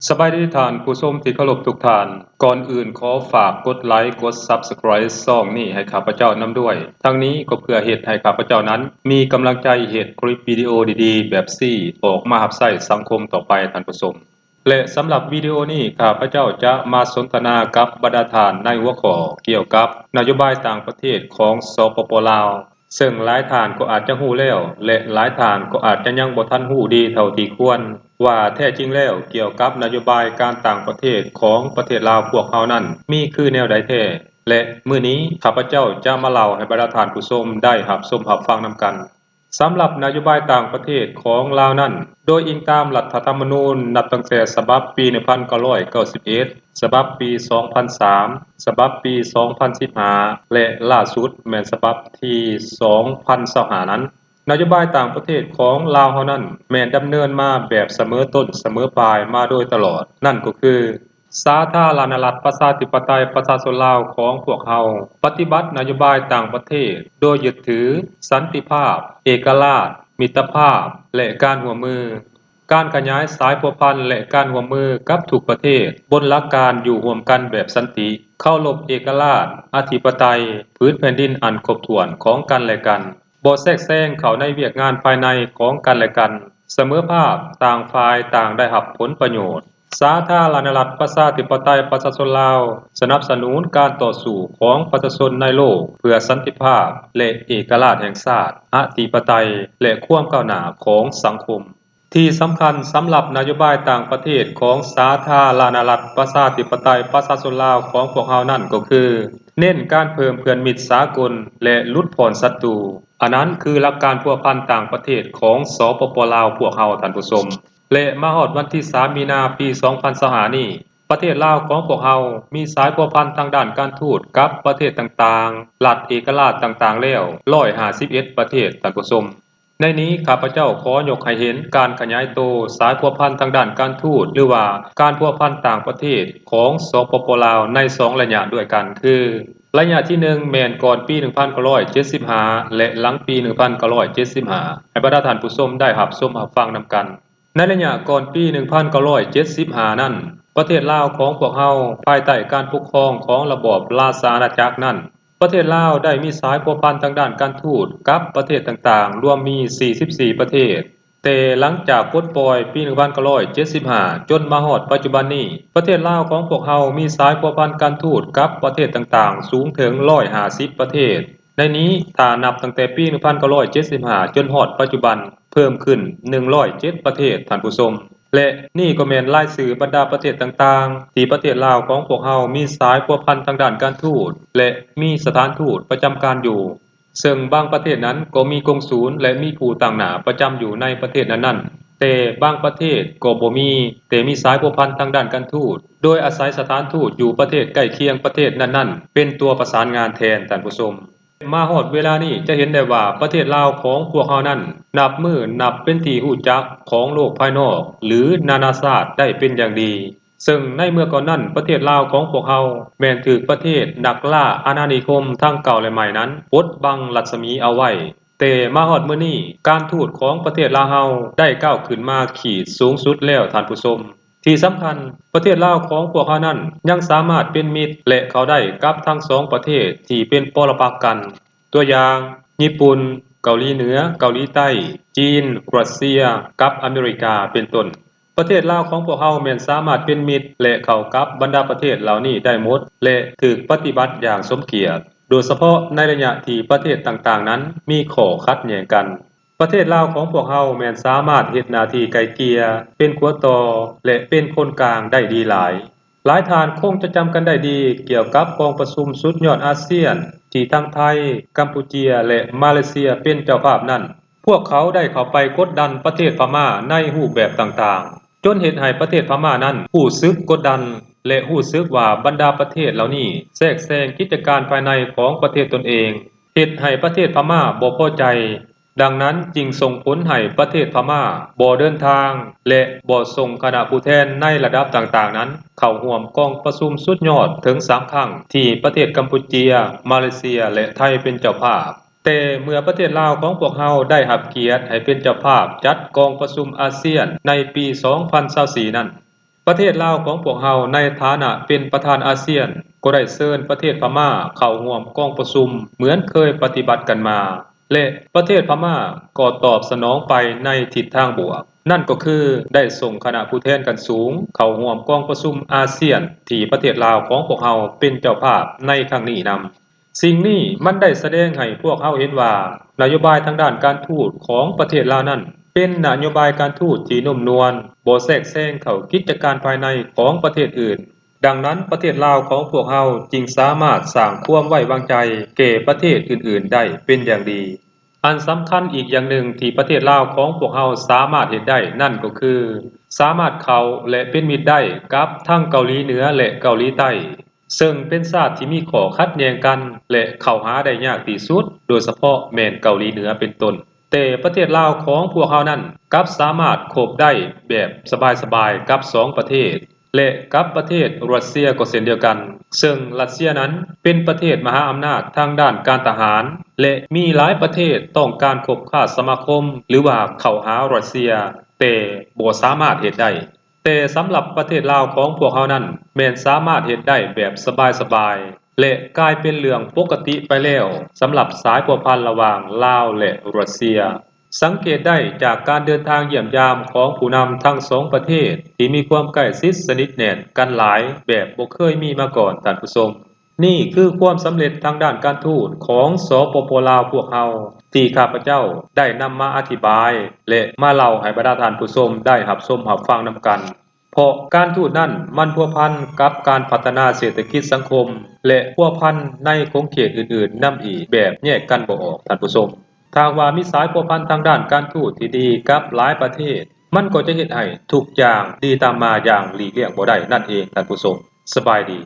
สบายดีท่านผู้ชมที่เคารพทุกท่านก่อนอื่นขอฝากกดไลค์กด Subscribe ช่องนี้ให้ข้าพเจ้านำด้วยทั้งนี้ก็เพื่อเฮ็ดให้ข้าพเจ้านั้นมีกำลังใจเฮ็ดคลิปวิดีโอดีๆแบบซี่ออกมารับใช้สังคมต่อไปท่านผู้ชมและสำหรับวิดีโอนี้ข้าพเจ้าจะมาสนทนากับบรรดาท่านในหัวข้อเกี่ยวกับนโยบายต่างประเทศของสปป.ลาวซึ่งหลายท่านก็อาจจะรู้แล้วและหลายท่านก็อาจจะยังบ่ทันรู้ดีเท่าที่ควรว่าแท้จริงแล้วเกี่ยวกับนโยบายการต่างประเทศของประเทศลาวพวกเฮานั้นมีคือแนวใดแท้และมื้อนี้ข้าพเจ้าจะมาเล่าให้บรรดาท่านผู้ชมได้รับชมรับฟังนำกันสำหรับนโยบายต่างประเทศของลาวนั้นโดยอิงตามรัฐธรรมนูญนับตั้งแต่ฉบับปี 1991 ฉบับปี 2003 ฉบับปี 2015 และล่าสุดแม่นฉบับที่ 2025 นั้นนโยบายต่างประเทศของลาวเฮานั้นแม่นดำเนินมาแบบเสมอต้นเสมอปลายมาโดยตลอดนั่นก็คือสาธารณรัฐประชาธิปไตยประชาชนลาวของพวกเฮาปฏิบัตินโยบายต่างประเทศโดยยึดถือสันติภาพเอกราชมิตรภาพและการร่วมมือการขยายสายพัวพันธ์และการร่วมมือกับทุกประเทศบนหลักการอยู่ร่วมกันแบบสันติเคารพเอกราชอธิปไตยพื้นแผ่นดินอันครบถ้วนของกันและกันบ่แทรกแซงเข้าในเวียกงานภายในของกันและกันเสมอภาพต่างฝ่ายต่างได้รับผลประโยชน์สาธารณรัฐประชาธิปไตยประชาชนลาวสนับสนุนการต่อสู้ของประชาชนในโลกเพื่อสันติภาพและเอกราชแห่งชาติอธิปไตยและความก้าวหน้าของสังคมที่สำคัญสำหรับนโยบายต่างประเทศของสาธารณรัฐประชาธิปไตยประชาชนลาวของพวกเฮานั่นก็คือเน้นการเพิ่มเพื่อนมิตรสากลและลดผ่อนศัตรูอันนั้นคือหลักการพัวพันต่างประเทศของสปป.ลาวพวกเฮาท่านผู้ชมและมาฮอดวันที่ 3 มีนาปี 2025 นี้ประเทศลาวของพวกเฮามีสายพัวพันทางด้านการทูตกับประเทศต่างๆรัฐเอกราชต่างๆแล้ว151ประเทศท่านผู้ชมในนี้ข้าพเจ้าขอยกให้เห็นการขยายโตสายพัวพันทางด้านการทูตหรือว่าการพัวพันต่างประเทศของสปป.ลาวใน2ระยะด้วยกันคือระยะที่1แม่นก่อนปี 1975 และหลังปี 1975 ให้บรรดาท่านผู้ชมได้รับชมรับฟังนำกันในระยะก่อนปี 1975 นั้นประเทศลาวของพวกเฮาภายใต้การปกครองของระบอบราชอาณาจักรนั้นประเทศลาวได้มีสายพัวพันทางด้านการทูตกับประเทศต่างๆรวมมี44ประเทศแต่หลังจากปลดปล่อยปี 1975 จนมาฮอดปัจจุบันนี้ประเทศลาวของพวกเฮามีสายพัวพันการทูตกับประเทศต่างๆสูงถึง150ประเทศในนี้ถ้านับตั้งแต่ปี 1975 จนฮอดปัจจุบันเพิ่มขึ้น107ประเทศท่านผู้ชมและนี่ก็แม่นรายชื่อบรรดาประเทศต่างๆที่ประเทศลาวของพวกเฮามีสายพัวพันทางด้านการทูตและมีสถานทูตประจำการอยู่ซึ่งบางประเทศนั้นก็มีกงสูลและมีผู้ต่างหน้าประจำอยู่ในประเทศนั้นๆแต่บางประเทศก็บ่มีแต่มีสายพัวพันทางด้านการทูตโดยอาศัยสถานทูตอยู่ประเทศใกล้เคียงประเทศนั้นๆเป็นตัวประสานงานแทนท่านผู้ชมมาฮอดเวลานี้จะเห็นได้ว่าประเทศลาวของพวกเฮานั้นนับมือนับเป็นที่รู้จักของโลกภายนอกหรือนานาชาติได้เป็นอย่างดีซึ่งในเมื่อก่อนนั้นประเทศลาวของพวกเฮาแม้นถูกประเทศนักล่าอาณานิคมทั้งเก่าและใหม่นั้นปดบังรัศมีเอาไว้แต่มาฮอดมื้อนี้การทูตของประเทศลาวเฮาได้ก้าวขึ้นมาขีดสูงสุดแล้วท่านผู้ชมที่สำคัญประเทศลาวของพวกเฮานั้นยังสามารถเป็นมิตรและเข้าได้กับทั้ง2ประเทศที่เป็นปรปักษ์กันตัวอย่างญี่ปุ่นเกาหลีเหนือเกาหลีใต้จีนรัสเซียกับอเมริกาเป็นต้นประเทศลาวของพวกเฮาแม่นสามารถเป็นมิตรและเข้ากับบรรดาประเทศเหล่านี้ได้หมดและถูกปฏิบัติอย่างสมเกียรติโดยเฉพาะในระยะที่ประเทศต่างๆนั้นมีข้อขัดแย้งกันประเทศลาวของพวกเฮาแม่นสามารถเฮ็ดหน้าที่ไกล่เกลี่ยเป็นขัวต่อและเป็นคนกลางได้ดีหลายหลายท่านคงจะจำกันได้ดีเกี่ยวกับกองประชุมสุดยอดอาเซียนที่ทั้งไทยกัมพูเชียและมาเลเซียเป็นเจ้าภาพนั้นพวกเขาได้เข้าไปกดดันประเทศพม่าในรูปแบบต่างๆจนเฮ็ดให้ประเทศพม่านั้นรู้สึกกดดันและรู้สึกว่าบรรดาประเทศเหล่านี้แทรกแซงกิจการภายในของประเทศตนเองเฮ็ดให้ประเทศพม่าบ่พอใจดังนั้นจึงส่งผลให้ประเทศพม่าบ่เดินทางและบ่ส่งคณะผู้แทนในระดับต่างๆนั้นเข้าร่วมกองประชุมสุดยอดถึง3ครั้งที่ประเทศกัมพูเชียมาเลเซียและไทยเป็นเจ้าภาพแต่เมื่อประเทศลาวของพวกเฮาได้รับเกียรติให้เป็นเจ้าภาพจัดกองประชุมอาเซียนในปี 2024 นั้น ประเทศลาวของพวกเราในฐานะเป็นประธานอาเซียนก็ได้เชิญประเทศพม่าเข้าร่วมกองประชุมเหมือนเคยปฏิบัติกันมาและประเทศพม่าก็ตอบสนองไปในทิศทางบวกนั่นก็คือได้ส่งคณะผู้แทนกันสูงเข้าร่วมกองประชุมอาเซียนที่ประเทศลาวของพวกเราเป็นเจ้าภาพในครั้งนี้นำสิ่งนี้มันได้แสดงให้พวกเราเห็นว่านโยบายทางด้านการทูตของประเทศลาวนั้นเป็นนโยบายการทูตที่นุ่มนวลบ่แทรกแซงเข้ากิจการภายในของประเทศอื่นดังนั้นประเทศลาวของพวกเราจึงสามารถสร้างความไว้วางใจแก่ประเทศอื่นๆได้เป็นอย่างดีอันสำคัญอีกอย่างหนึ่งที่ประเทศลาวของพวกเราสามารถเฮ็ดได้นั่นก็คือสามารถเข้าและเป็นมิตรได้กับทั้งเกาหลีเหนือและเกาหลีใต้ซึ่งเป็นชาติที่มีข้อขัดแย้งกันและเข้าหาได้ยากที่สุดโดยเฉพาะแม่นเกาหลีเหนือเป็นต้นแต่ประเทศลาวของพวกเรานั้นกลับสามารถคบได้แบบสบายๆกับสองประเทศและกับประเทศรัสเซียก็เช่นเดียวกันซึ่งรัสเซียนั้นเป็นประเทศมหาอำนาจทางด้านการทหารและมีหลายประเทศต้องการคบค้าสมาคมหรือว่าเข้าหารัสเซียแต่บ่สามารถเฮ็ดได้แต่สำหรับประเทศลาวของพวกเรานั้นแม่นสามารถเฮ็ดได้แบบสบายๆและกลายเป็นเรื่องปกติไปแล้วสำหรับสายพัวพันระหว่างลาวและรัสเซียสังเกตได้จากการเดินทางเยี่ยมยามของผู้นำทั้งสองประเทศที่มีความใกล้ชิดสนิทแน่นกันหลายแบบบ่เคยมีมาก่อนท่านผู้ชมนี่คือความสำเร็จทางด้านการทูตของสปป.ลาวพวกเราที่ข้าพเจ้าได้นำมาอธิบายและมาเล่าให้บรรดาท่านผู้ชมได้รับชมรับฟังนำกันเพราะการทูตนั้นมันพัวพันกับการพัฒนาเศรษฐกิจสังคมและพัวพันในขงเขตอื่นๆนำอีกแบบแยกกันบ่ออกท่านผู้ชมถ้าว่ามีสายพัวพันทางด้านการทูตที่ดีกับหลายประเทศมันก็จะเฮ็ดให้ทุกอย่างดีตามมาอย่างหลีกเลี่ยงบ่ได้นั่นเองท่านผู้ชมสบายดี